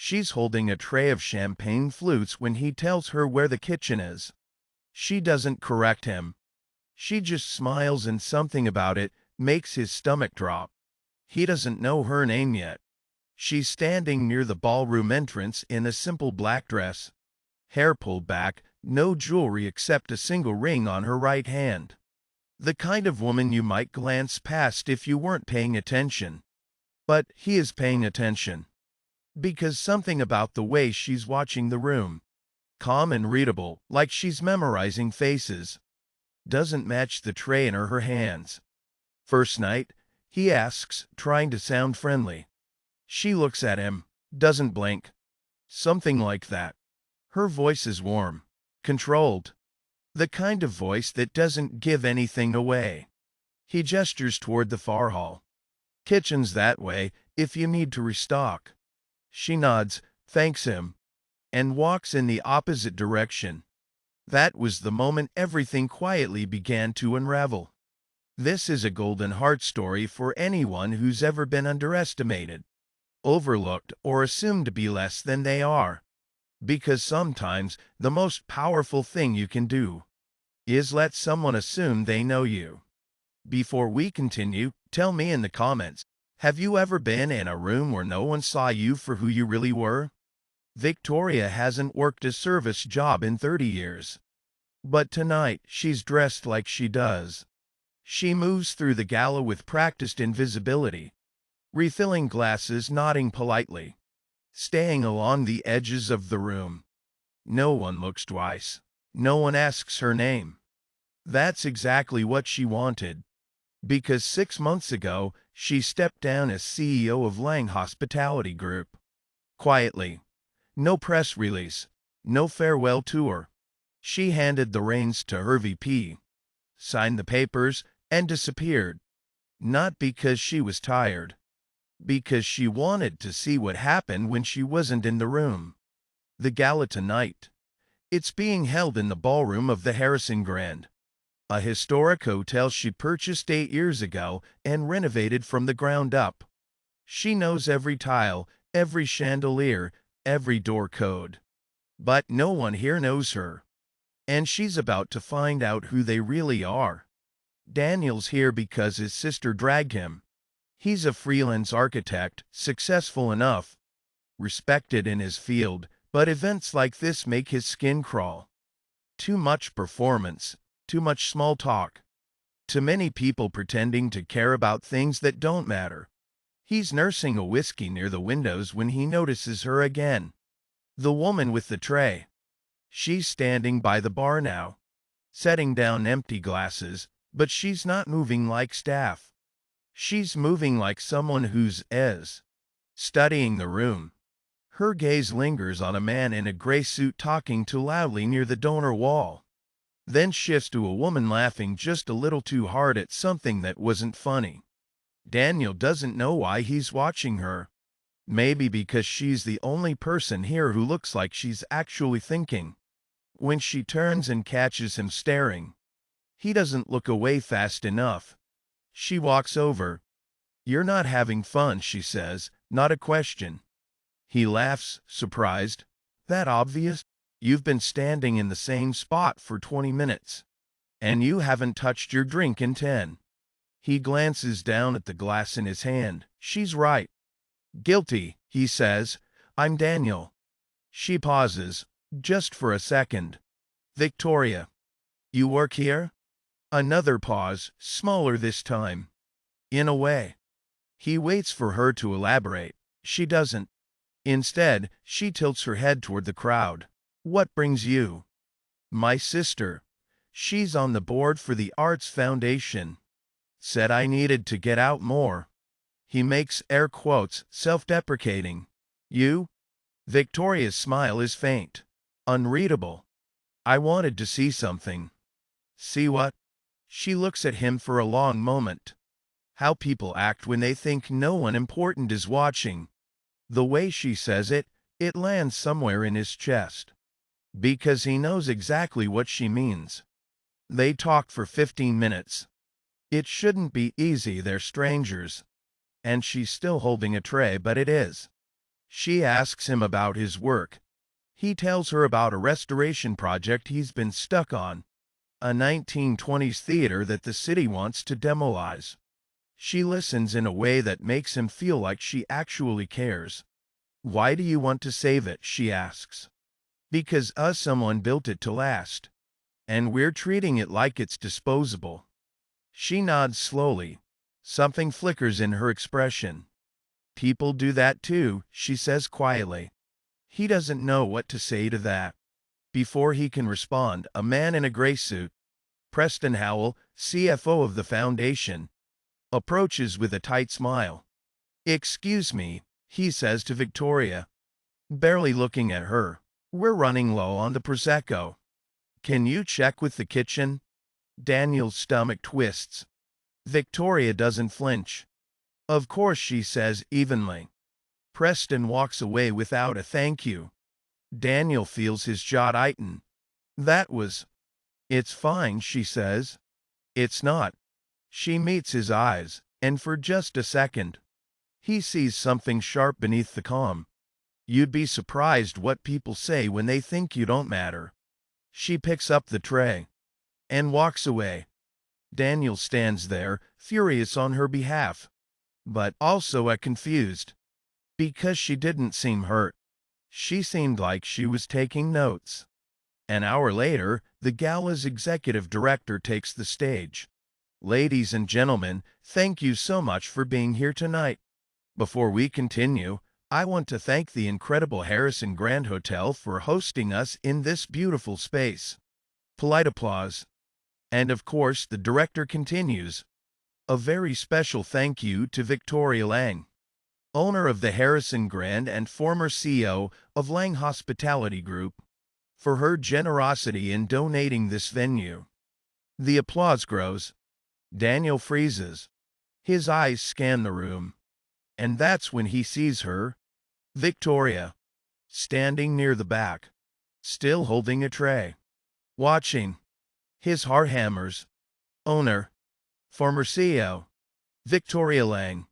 She's holding a tray of champagne flutes when he tells her where the kitchen is. She doesn't correct him. She just smiles, and something about it makes his stomach drop. He doesn't know her name yet. She's standing near the ballroom entrance in a simple black dress. Hair pulled back, no jewelry except a single ring on her right hand. The kind of woman you might glance past if you weren't paying attention. But he is paying attention. Because something about the way she's watching the room, calm and readable, like she's memorizing faces, doesn't match the tray in her hands. "First night?" he asks, trying to sound friendly. She looks at him, doesn't blink. Something like that. Her voice is warm, controlled. The kind of voice that doesn't give anything away. He gestures toward the far hall. "Kitchen's that way, if you need to restock." She nods, thanks him, and walks in the opposite direction. That was the moment everything quietly began to unravel. This is a golden heart story for anyone who's ever been underestimated, overlooked, or assumed to be less than they are. Because sometimes the most powerful thing you can do is let someone assume they know you. Before we continue, tell me in the comments, have you ever been in a room where no one saw you for who you really were? Victoria hasn't worked a service job in 30 years. But tonight, she's dressed like she does. She moves through the gala with practiced invisibility, refilling glasses, nodding politely, staying along the edges of the room. No one looks twice. No one asks her name. That's exactly what she wanted. Because 6 months ago, she stepped down as CEO of Lang Hospitality Group. Quietly. No press release. No farewell tour. She handed the reins to her VP, signed the papers, and disappeared. Not because she was tired. Because she wanted to see what happened when she wasn't in the room. The gala tonight. It's being held in the ballroom of the Harrison Grand, a historic hotel she purchased 8 years ago and renovated from the ground up. She knows every tile, every chandelier, every door code. But no one here knows her. And she's about to find out who they really are. Daniel's here because his sister dragged him. He's a freelance architect, successful enough, respected in his field, but events like this make his skin crawl. Too much performance, too much small talk, too many people pretending to care about things that don't matter. He's nursing a whiskey near the windows when he notices her again. The woman with the tray. She's standing by the bar now, setting down empty glasses, but she's not moving like staff. She's moving like someone who's studying the room. Her gaze lingers on a man in a gray suit talking too loudly near the donor wall, then shifts to a woman laughing just a little too hard at something that wasn't funny. Daniel doesn't know why he's watching her. Maybe because she's the only person here who looks like she's actually thinking. When she turns and catches him staring, he doesn't look away fast enough. She walks over. "You're not having fun," she says, not a question. He laughs, surprised. "That obvious? You've been standing in the same spot for 20 minutes. And you haven't touched your drink in 10. He glances down at the glass in his hand. She's right. "Guilty," he says. "I'm Daniel." She pauses, just for a second. "Victoria, you work here?" Another pause, smaller this time. "In a way." He waits for her to elaborate. She doesn't. Instead, she tilts her head toward the crowd. "What brings you?" "My sister. She's on the board for the Arts Foundation. Said I needed to get out more." He makes air quotes, self-deprecating. "You?" Victoria's smile is faint, unreadable. "I wanted to see something." "See what?" She looks at him for a long moment. How people act when they think no one important is watching. The way she says it, it lands somewhere in his chest. Because he knows exactly what she means. They talk for 15 minutes. It shouldn't be easy, they're strangers. And she's still holding a tray, but it is. She asks him about his work. He tells her about a restoration project he's been stuck on, a 1920s theater that the city wants to demolish. She listens in a way that makes him feel like she actually cares. "Why do you want to save it?" she asks. "Because someone built it to last, and we're treating it like it's disposable." She nods slowly. Something flickers in her expression. "People do that too," she says quietly. He doesn't know what to say to that. Before he can respond, a man in a gray suit, Preston Howell, CFO of the foundation, approaches with a tight smile. "Excuse me," he says to Victoria, barely looking at her. "We're running low on the Prosecco. Can you check with the kitchen?" Daniel's stomach twists. Victoria doesn't flinch. "Of course," she says evenly. Preston walks away without a thank you. Daniel feels his jaw tighten. That was... "It's fine," she says. "It's not." She meets his eyes, and for just a second, he sees something sharp beneath the calm. "You'd be surprised what people say when they think you don't matter." She picks up the tray and walks away. Daniel stands there, furious on her behalf, but also confused, because she didn't seem hurt. She seemed like she was taking notes. An hour later, the Gala's executive director takes the stage. "Ladies and gentlemen, thank you so much for being here tonight. Before we continue, I want to thank the incredible Harrison Grand Hotel for hosting us in this beautiful space." Polite applause. And of course, the director continues. "A very special thank you to Victoria Lang, owner of the Harrison Grand and former CEO of Lang Hospitality Group, for her generosity in donating this venue." The applause grows. Daniel freezes. His eyes scan the room. And that's when he sees her, Victoria, standing near the back, still holding a tray, watching. His heart hammers. Owner, former CEO, Victoria Lang.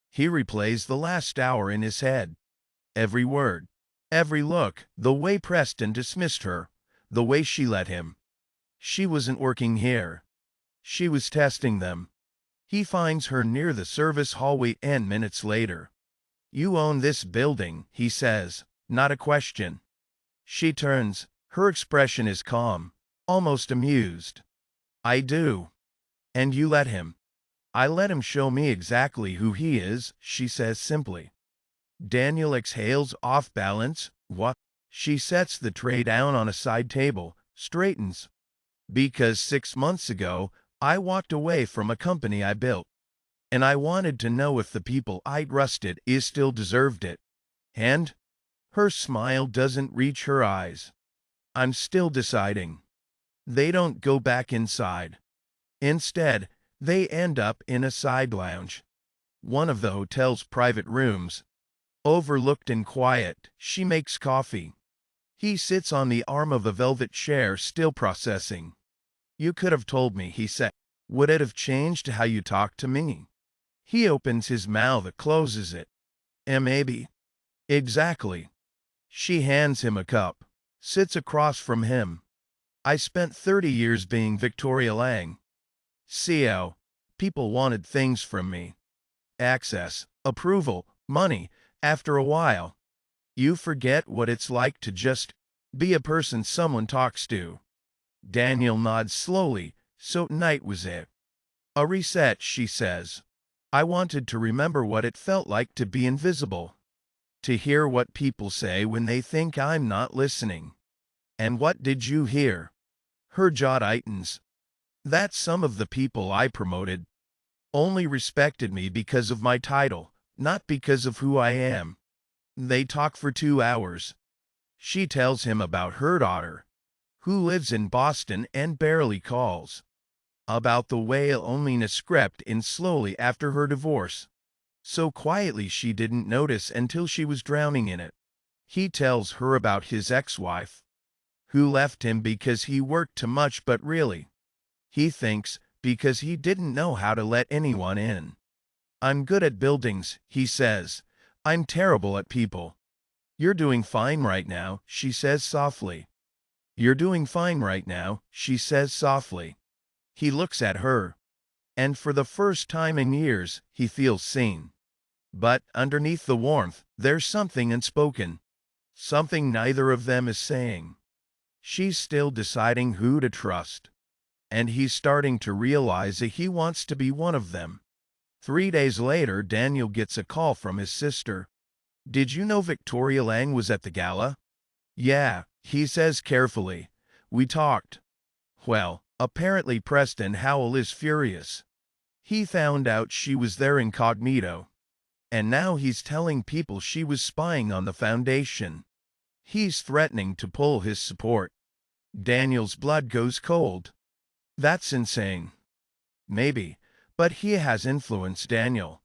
He replays the last hour in his head. Every word, every look, the way Preston dismissed her, the way she let him. She wasn't working here. She was testing them. He finds her near the service hallway and minutes later. "You own this building," he says, not a question. She turns. Her expression is calm, almost amused. "I do." "And you let him?" "I let him show me exactly who he is," she says simply. Daniel exhales off balance. "What?" She sets the tray down on a side table, straightens. "Because 6 months ago, I walked away from a company I built, and I wanted to know if the people I trusted still deserved it. And..." Her smile doesn't reach her eyes. "I'm still deciding." They don't go back inside. Instead, they end up in a side lounge, one of the hotel's private rooms. Overlooked and quiet, she makes coffee. He sits on the arm of a velvet chair, still processing. "You could have told me," he said. "Would it have changed how you talked to me?" He opens his mouth, closes it. "And maybe." "Exactly." She hands him a cup, sits across from him. "I spent 30 years being Victoria Lang, CEO. People wanted things from me. Access, approval, money. After a while, you forget what it's like to just be a person someone talks to." Daniel nods slowly. "So tonight was it. A reset," she says. "I wanted to remember what it felt like to be invisible. To hear what people say when they think I'm not listening." "And what did you hear?" Her jaw tightens. "That some of the people I promoted only respected me because of my title, not because of who I am." They talk for 2 hours. She tells him about her daughter, who lives in Boston and barely calls. About the way loneliness crept in slowly after her divorce, so quietly she didn't notice until she was drowning in it. He tells her about his ex-wife, who left him because he worked too much, but really, he thinks, because he didn't know how to let anyone in. "I'm good at buildings," he says. "I'm terrible at people." "You're doing fine right now," she says softly. "You're doing fine right now," she says softly. He looks at her, and for the first time in years, he feels seen. But underneath the warmth, there's something unspoken. Something neither of them is saying. She's still deciding who to trust. And he's starting to realize that he wants to be one of them. 3 days later, Daniel gets a call from his sister. "Did you know Victoria Lang was at the gala?" "Yeah," he says carefully. "We talked." Well, apparently Preston Howell is furious. He found out she was there incognito. And now he's telling people she was spying on the foundation. He's threatening to pull his support. Daniel's blood goes cold. That's insane. Maybe, but he has influenced Daniel.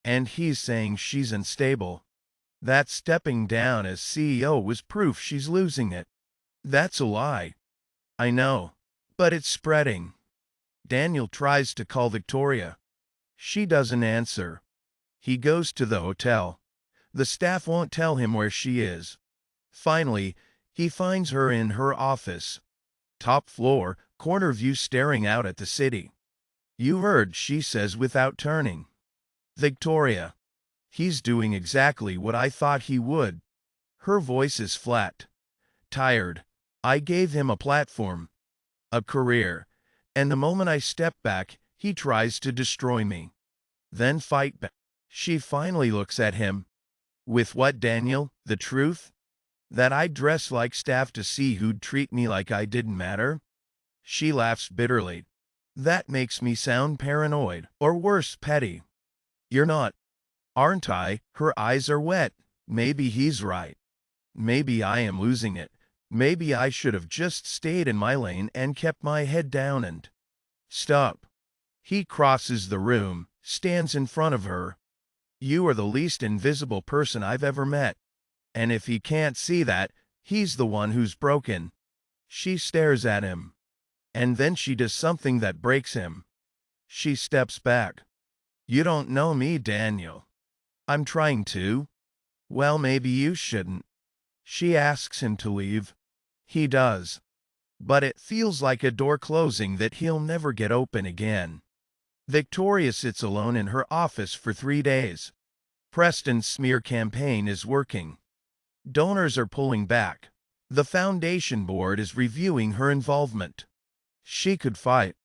And he's saying she's unstable. That stepping down as CEO was proof she's losing it. That's a lie. I know. But it's spreading. Daniel tries to call Victoria. She doesn't answer. He goes to the hotel. The staff won't tell him where she is. Finally, he finds her in her office. Top floor, corner view staring out at the city. "You heard," she says without turning. "Victoria. He's doing exactly what I thought he would." Her voice is flat. Tired. "I gave him a platform. A career. And the moment I step back, he tries to destroy me. Then fight back." She finally looks at him. "With what, Daniel? The truth? That I'd dress like staff to see who'd treat me like I didn't matter?" She laughs bitterly. "That makes me sound paranoid, or worse, petty." "You're not." "Aren't I?" Her eyes are wet. Maybe he's right. Maybe I am losing it. Maybe I should have just stayed in my lane and kept my head down and... Stop. He crosses the room, stands in front of her. "You are the least invisible person I've ever met. And if he can't see that, he's the one who's broken." She stares at him. And then she does something that breaks him. She steps back. "You don't know me, Daniel." "I'm trying to." "Well, maybe you shouldn't." She asks him to leave. He does. But it feels like a door closing that he'll never get open again. Victoria sits alone in her office for 3 days. Preston's smear campaign is working. Donors are pulling back. The foundation board is reviewing her involvement. She could fight.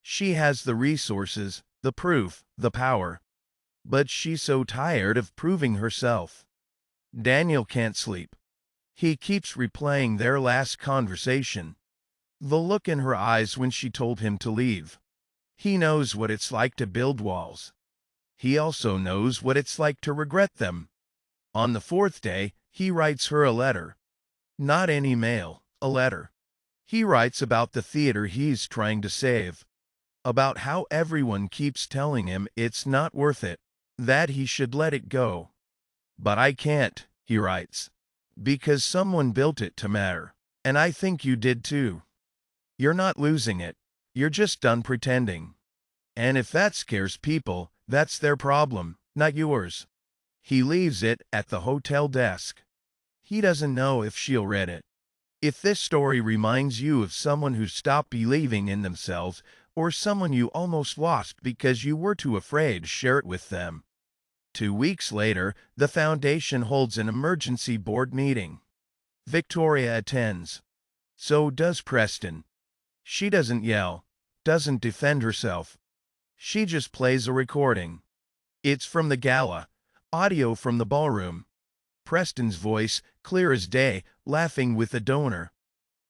She has the resources, the proof, the power. But she's so tired of proving herself. Daniel can't sleep. He keeps replaying their last conversation. The look in her eyes when she told him to leave. He knows what it's like to build walls. He also knows what it's like to regret them. On the 4th day, he writes her a letter. Not an email, a letter. He writes about the theater he's trying to save. About how everyone keeps telling him it's not worth it, that he should let it go. "But I can't," he writes. "Because someone built it to matter. And I think you did too. You're not losing it. You're just done pretending. And if that scares people, that's their problem, not yours." He leaves it at the hotel desk. He doesn't know if she'll read it. If this story reminds you of someone who stopped believing in themselves, or someone you almost lost because you were too afraid to share it with them. 2 weeks later, the foundation holds an emergency board meeting. Victoria attends. So does Preston. She doesn't yell, doesn't defend herself. She just plays a recording. It's from the gala, audio from the ballroom. Preston's voice, clear as day, laughing with a donor.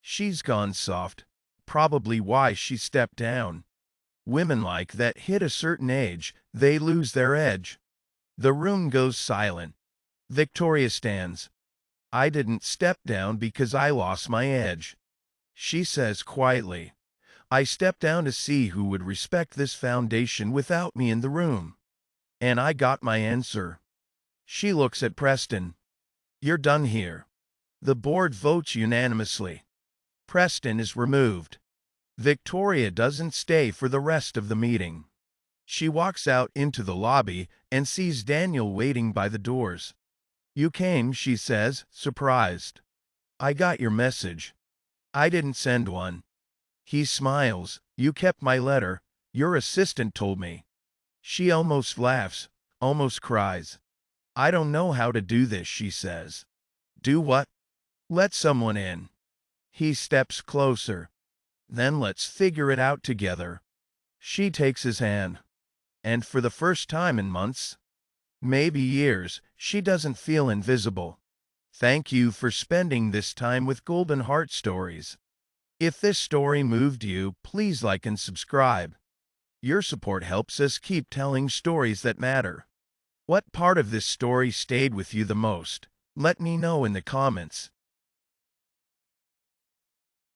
She's gone soft. Probably why she stepped down. Women like that hit a certain age, they lose their edge. The room goes silent. Victoria stands. "I didn't step down because I lost my edge," she says quietly. "I stepped down to see who would respect this foundation without me in the room. And I got my answer." She looks at Preston. "You're done here." The board votes unanimously. Preston is removed. Victoria doesn't stay for the rest of the meeting. She walks out into the lobby and sees Daniel waiting by the doors. You came, she says, surprised. I got your message. I didn't send one. He smiles. You kept my letter. Your assistant told me. She almost laughs, almost cries. I don't know how to do this, she says. Do what? Let someone in. He steps closer. Then let's figure it out together. She takes his hand. And for the first time in months, maybe years, she doesn't feel invisible. Thank you for spending this time with Golden Heart Stories. If this story moved you, please like and subscribe. Your support helps us keep telling stories that matter. What part of this story stayed with you the most? Let me know in the comments.